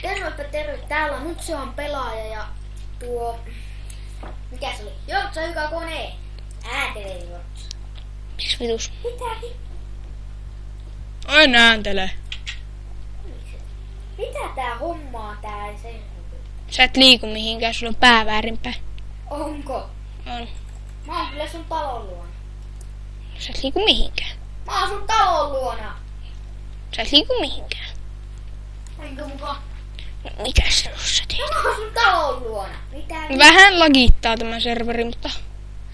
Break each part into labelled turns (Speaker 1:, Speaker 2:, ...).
Speaker 1: Tervepä terve. Täällä on nyt se on pelaaja ja tuo... Mikä se oli? Joutsa joka kone. Ääntelee Joutsa.
Speaker 2: Miks vitus?
Speaker 1: Mitä?
Speaker 2: En ääntele.
Speaker 1: Mitä tää hommaa tää ei se?
Speaker 2: Sä et liiku mihinkään, sulla on pää väärinpäin.
Speaker 1: Onko?
Speaker 2: On.
Speaker 1: Mä oon kyllä sun talon luona.
Speaker 2: Sä et liiku mihinkään.
Speaker 1: Mä oon sun talon luona.
Speaker 2: Sä et liiku mihinkään.
Speaker 1: Enkä mukaan?
Speaker 2: No, mitä sinussa teet?
Speaker 1: Mä oon sun talon luona. Mitä?
Speaker 2: Vähän lagittaa tämä serveri, mutta...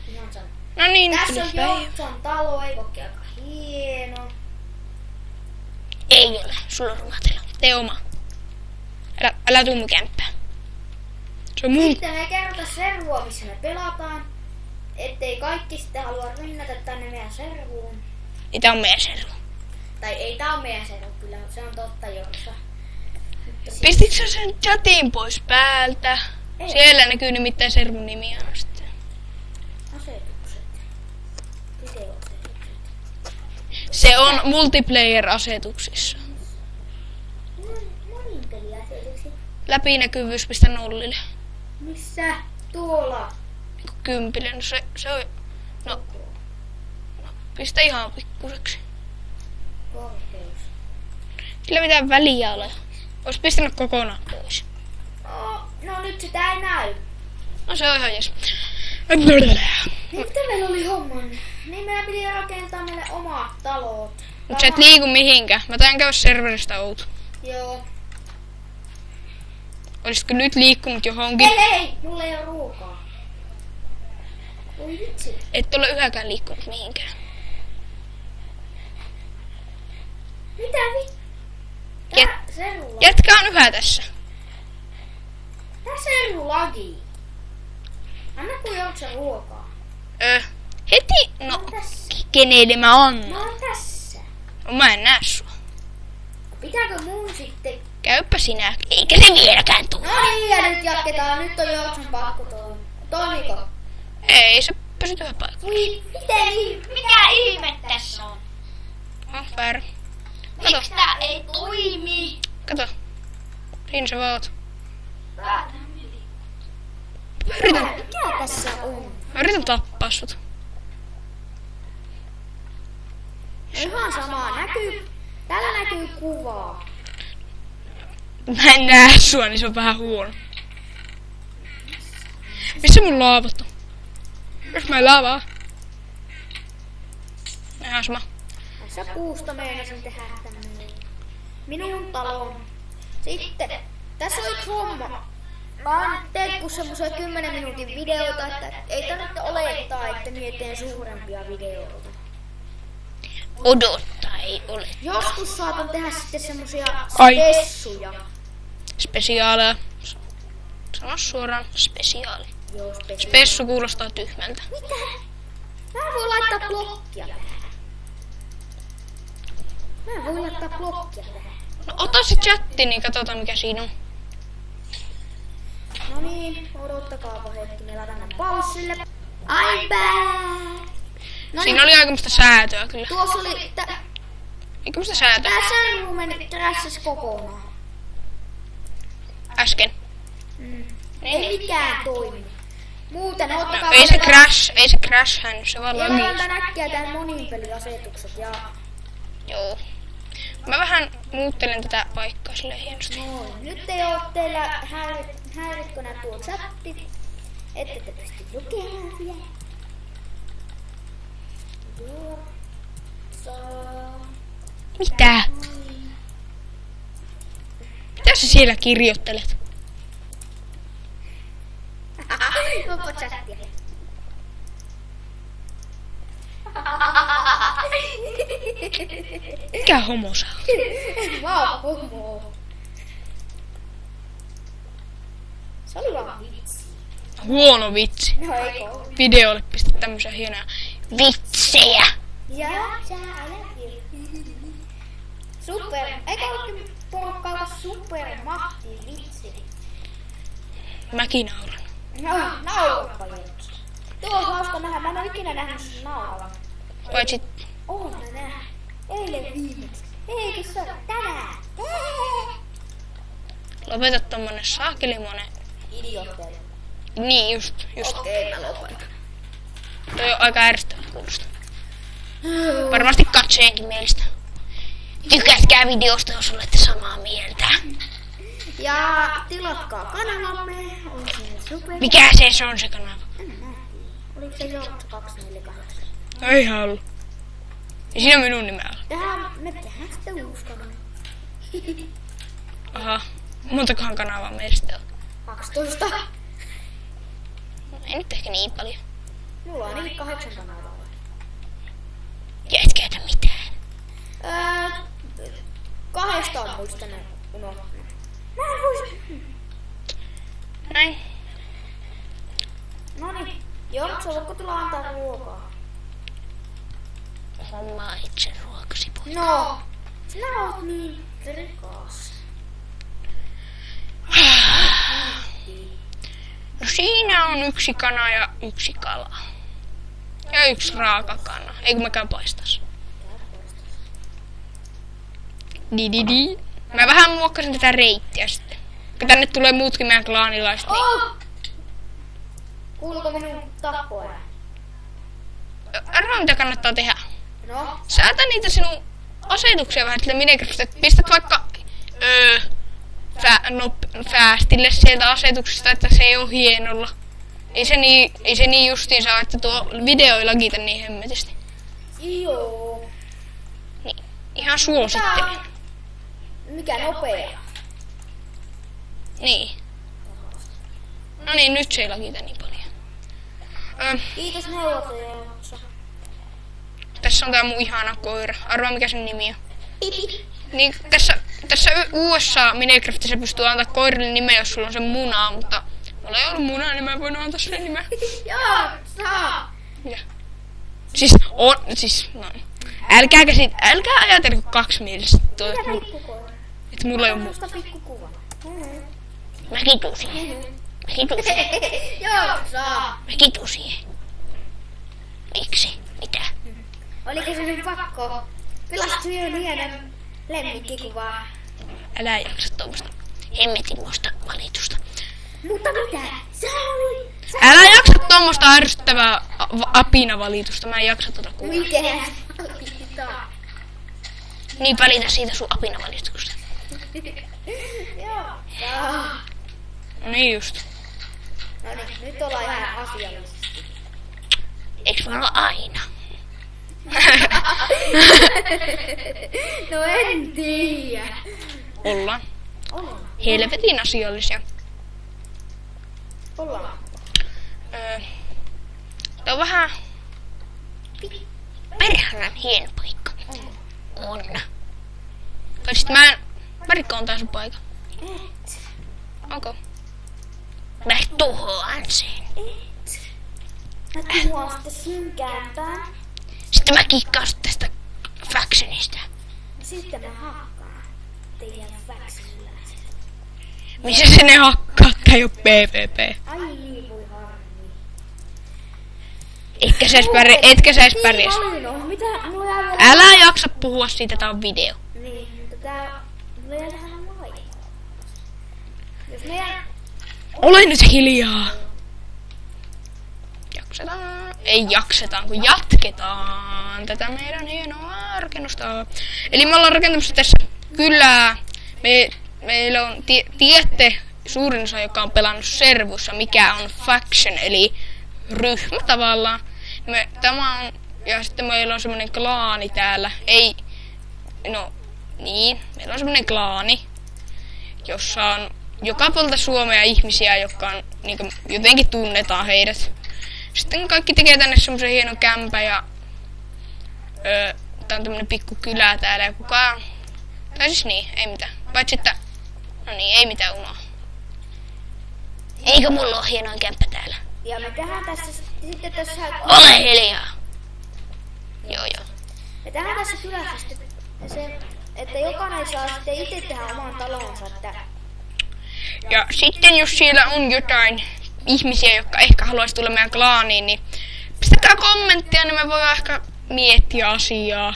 Speaker 1: Ihan sama.
Speaker 2: No niin, nyt
Speaker 1: Tässä on
Speaker 2: tuli päivä.
Speaker 1: Joutsan talo, ei kokki aika hieno.
Speaker 2: Ei ole, sulla on rumatila. Tee oma. Älä tuu mun kämppään. Se on mun...
Speaker 1: Sitten me kerrotaan servua, missä me pelataan. Ettei kaikki sitten halua rynnätä tänne meidän servuun.
Speaker 2: Ei tää on meidän servu.
Speaker 1: Tai ei tää on meidän servu, kyllä se on totta Joutsa.
Speaker 2: Pistitkö sä sen chatin pois päältä?
Speaker 1: Ei.
Speaker 2: Siellä näkyy nimittäin servun nimi aina sitten.
Speaker 1: Asetukset. Videoasetukset.
Speaker 2: Se on multiplayer-asetuksissa.
Speaker 1: Monin peliasetukset.
Speaker 2: Läpinäkyvyys pistä nollille.
Speaker 1: Missä? Tuolla.
Speaker 2: Niinku kympille. No se on... No, pistä ihan pikkuseksi.
Speaker 1: Korkeus.
Speaker 2: Sillä mitään väliä ole. Ois pistänyt kokonaan pois.
Speaker 1: No nyt sitä ei näy.
Speaker 2: No se on ihan jes.
Speaker 1: Mitä meillä oli homma? Niin meidän piti rakentaa meille omat talot.
Speaker 2: Mut sä et liiku mihinkään. Mä tain käydä serveristä out.
Speaker 1: Joo.
Speaker 2: Olisitko nyt liikkunut johonkin?
Speaker 1: Hei! Mulla ei oo ruokaa. Oi vitsi.
Speaker 2: Et ole yhäkään liikkunut mihinkään.
Speaker 1: Mitä Servu
Speaker 2: Jätkä on yhä tässä.
Speaker 1: Tää servu lagi. Anna kun Joutsa ruokaa.
Speaker 2: Heti?
Speaker 1: Mä
Speaker 2: No,
Speaker 1: oon tässä.
Speaker 2: kenelle mä
Speaker 1: Mä
Speaker 2: annan?
Speaker 1: oon tässä.
Speaker 2: No, mä en näe sua.
Speaker 1: Pitääkö mun sitten...
Speaker 2: Käyppä sinä. Eikä se vieläkään tuu.
Speaker 1: No niin, ja nyt jatketaan. Nyt on Joutsan pakko toimiko?
Speaker 2: Ei, se pysyt yhä paikalla.
Speaker 1: Voi, mikä ihme tässä on?
Speaker 2: Väärä. Kato,
Speaker 1: Miks tää ei toimi?
Speaker 2: kato. Siinä sä voot.
Speaker 1: Mikä tässä on?
Speaker 2: Mä yritän tappaa sut.
Speaker 1: Ihan sama. Täällä näkyy kuvaa.
Speaker 2: Mä en näe sua, niin se on vähän huono. Missä mun laavat on? Jos mä en laavaa. Ihan sama.
Speaker 1: Tässä puusta meinasin tehdä tämmönen minun talon. Sitten, tässä on yksi homma. Mä oon tehnyt semmosia 10 minuutin videoita, että ei tarvitse olettaa, että mietin suurempia videoita.
Speaker 2: Odottaa, ei ole.
Speaker 1: Joskus saatan tehdä sitten semmosia
Speaker 2: Ai.
Speaker 1: spessuja.
Speaker 2: Spesiaaleja. Sano suoraan spesiaali.
Speaker 1: Joo, spessuja.
Speaker 2: Spessu kuulostaa tyhmältä.
Speaker 1: Mitä? Mä voin laittaa blokkia tähän. Mä voin laittaa blokkia tähän.
Speaker 2: No ota se chatti, niin katsotaan mikä siinä on.
Speaker 1: No niin, odottakaapa hetki, me laitamme paussille. I'm back! No
Speaker 2: Siinä oli aikamoista säätöä kyllä.
Speaker 1: tuossa oli...
Speaker 2: Aikamoista säätöä.
Speaker 1: Tää servu meni trashes kokonaan.
Speaker 2: Äsken.
Speaker 1: Ei mikään toimi. Muuten
Speaker 2: No,
Speaker 1: ottakaa...
Speaker 2: ei se crash hänyt, se vaan
Speaker 1: Ja
Speaker 2: lagi.
Speaker 1: laitan äkkiä tän moninpeliasetukset ja...
Speaker 2: Joo. Mä vähän muuttelen tätä paikkaa silleen hienosti.
Speaker 1: Noin. Nyt ei oo teillä häiritkönä tuo chatti. Ette te pysty lukemaan vielä. Joo.
Speaker 2: Mitä? Mitä sä siellä kirjoittelet?
Speaker 1: Onko chattia?
Speaker 2: Mikä homo sä oot?
Speaker 1: Mä oon homo. Se oli vaan vitsi.
Speaker 2: Huono vitsi.
Speaker 1: No eikö oo?
Speaker 2: Videolle pistä tämmösiä hienoja vitsejä.
Speaker 1: Ja sä älä super. Eikö ootte tullut super mahti vitsi?
Speaker 2: Mäkin nauran.
Speaker 1: No, naurappa Joutsa. Tuo on hauska nähdä. Mä en oo ikinä nähnyt sun nauravan.
Speaker 2: Paitsi
Speaker 1: Oon mä nähnyt. Eilen viimeksi. Eikö se oo tänään?
Speaker 2: Lopeta tommonen saakelimonen.
Speaker 1: Idiootteja.
Speaker 2: Niin just.
Speaker 1: Okei, mä lopetan.
Speaker 2: Toi on aika ärsyttävää kuulosta. Varmasti katsojeenkin mielestä. Tykätkää videosta, jos olette samaa mieltä.
Speaker 1: Ja tilatkaa kanavamme. On se super.
Speaker 2: Mikä se on se kanava?
Speaker 1: En mä tiedä. Oliko se Joutsa 248?
Speaker 2: Ei halua. Ja siinä on minun nimellä.
Speaker 1: Me tehdään sitten uusi kanava.
Speaker 2: Aha. Montakohan kanavaa meillä sitten on?
Speaker 1: 12.
Speaker 2: Ei nyt ehkä niin paljon.
Speaker 1: Mulla on niin 8 kanavaa.
Speaker 2: Ja et käytä mitään.
Speaker 1: 2 on muista ne unohtanut. Mä en vois...
Speaker 2: Näin.
Speaker 1: Noniin. Joutsa, voitko tulla antaa ruokaa?
Speaker 2: Hommaa itse ruokasi pois.
Speaker 1: No, sinä oot niin rikas.
Speaker 2: No siinä on 1 kana ja 1 kala. Ja 1 raaka kana. Ei kun mäkään paistas. Di. Mä vähän muokkasin tätä reittiä sitten. Kun tänne tulee muutkin meidän klaanilaiset. Niin...
Speaker 1: Oh! Kuuluuko minun tappoja?
Speaker 2: Arvaa mitä kannattaa tehdä.
Speaker 1: No?
Speaker 2: Säätä niitä sinun asetuksia vähän sille Minecraftista. Pistät vaikka fäästille sieltä asetuksesta, että se ei oo hienolla. Ei se niin justiinsa, että tuo video ei lagita niin hemmetisti.
Speaker 1: Joo.
Speaker 2: Niin, ihan suosittelen.
Speaker 1: Mikä nopea?
Speaker 2: Niin. No niin, nyt se ei lagita niin paljon.
Speaker 1: Kiitos neuvontajossa.
Speaker 2: Tässä on tää mun ihana koira. Arvaa mikä sen nimi on.
Speaker 1: Pipi.
Speaker 2: Niin, tässä uudessa Minecraftissa pystyy antaa koirille nimeä, jos sulla on se muna, mutta mulla ei ollut munaa, niin mä en voinut antaa sille nimeä.
Speaker 1: Joo, saa.
Speaker 2: Ja. Siis, no. Älkää ajatelko kaksimielisesti toi,
Speaker 1: Mikä pikkukoira?
Speaker 2: että mulla ei oo
Speaker 1: Musta pikkukuva.
Speaker 2: Mä kitusin.
Speaker 1: Joo, saa.
Speaker 2: Mä kitusin. Miksi? Mitä?
Speaker 1: Oliko se nyt pakko? Pilastu jo hienen lemmikkikuvaa.
Speaker 2: Älä jaksa tuommoista hemmetinmoista valitusta.
Speaker 1: Mutta mitä? Sehän oli...
Speaker 2: Älä jaksa tuommoista ärsyttävää apinavalitusta. Mä en jaksa tuota kuvaa.
Speaker 1: Mikä valitaa?
Speaker 2: Niin välitä siitä sun apinavalituksesta.
Speaker 1: Joo, saa.
Speaker 2: No niin just.
Speaker 1: No niin, nyt ollaan ihan asiallisesti.
Speaker 2: Eiks mä olla aina?
Speaker 1: No en tiedä.
Speaker 2: Ollaan.
Speaker 1: Ollaan.
Speaker 2: Helvetin asiallisia.
Speaker 1: Ollaan.
Speaker 2: Tää on vähän perhanan hieno paikka. On. Tai sit mä rikkoon tää sun paikan.
Speaker 1: Et.
Speaker 2: Onko? Mä tuhoan sen.
Speaker 1: Et. Mä tuon sitten synkään tän.
Speaker 2: Sitten mä kikkaan sut tästä factionista.
Speaker 1: Sitten mä hakkaan teidän factioniläiset.
Speaker 2: Missä se ne hakkaa? Tää ei oo PvP.
Speaker 1: Ai niin, voi harmi.
Speaker 2: Etkä sä edes pärjäs.
Speaker 1: No, mitä? Mulla jää vielä...
Speaker 2: Älä jaksa puhua siitä, tää on video.
Speaker 1: Niin, mutta tää... Mulla jää tähän laittaa. Jos meidän...
Speaker 2: Ole nyt hiljaa. Jaksetaan. Ei jaksetaan, kun jatketaan tätä meidän hienoa rakennusta. Eli me ollaan rakentamassa tässä kylää. Meillä on, tiedätte, suurin osa, joka on pelannut servussa, mikä on faction, eli ryhmä tavallaan. Tämä on, ja sitten meillä on semmonen klaani täällä. Ei, no niin, meillä on semmonen klaani, jossa on joka puolta Suomea ihmisiä, jotka on, niin kuin, jotenkin tunnetaan heidät. Sitten kaikki tekee tänne semmosen hienon kämpän ja tää on tämmönen pikku kylä täällä ja kukaan... Tai siis niin, ei mitään. Paitsi että... No niin, ei mitään unoa. Eikö mulla oo hienoin kämppä täällä?
Speaker 1: Ja me tehdään tässä sitten tässä...
Speaker 2: Ole hiljaa! Joo.
Speaker 1: Me tehdään tässä kylässä sitten se, että jokainen saa sitten itse tehdä oman talonsa, että...
Speaker 2: Ja sitten jos siellä on jotain ihmisiä, jotka ehkä haluaisi tulla meidän klaaniin, niin pistäkää kommenttia, niin me voidaan ehkä miettiä asiaa.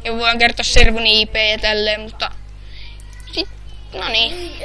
Speaker 2: Ja voidaan kertoa servun IP ja tälleen, mutta... No niin.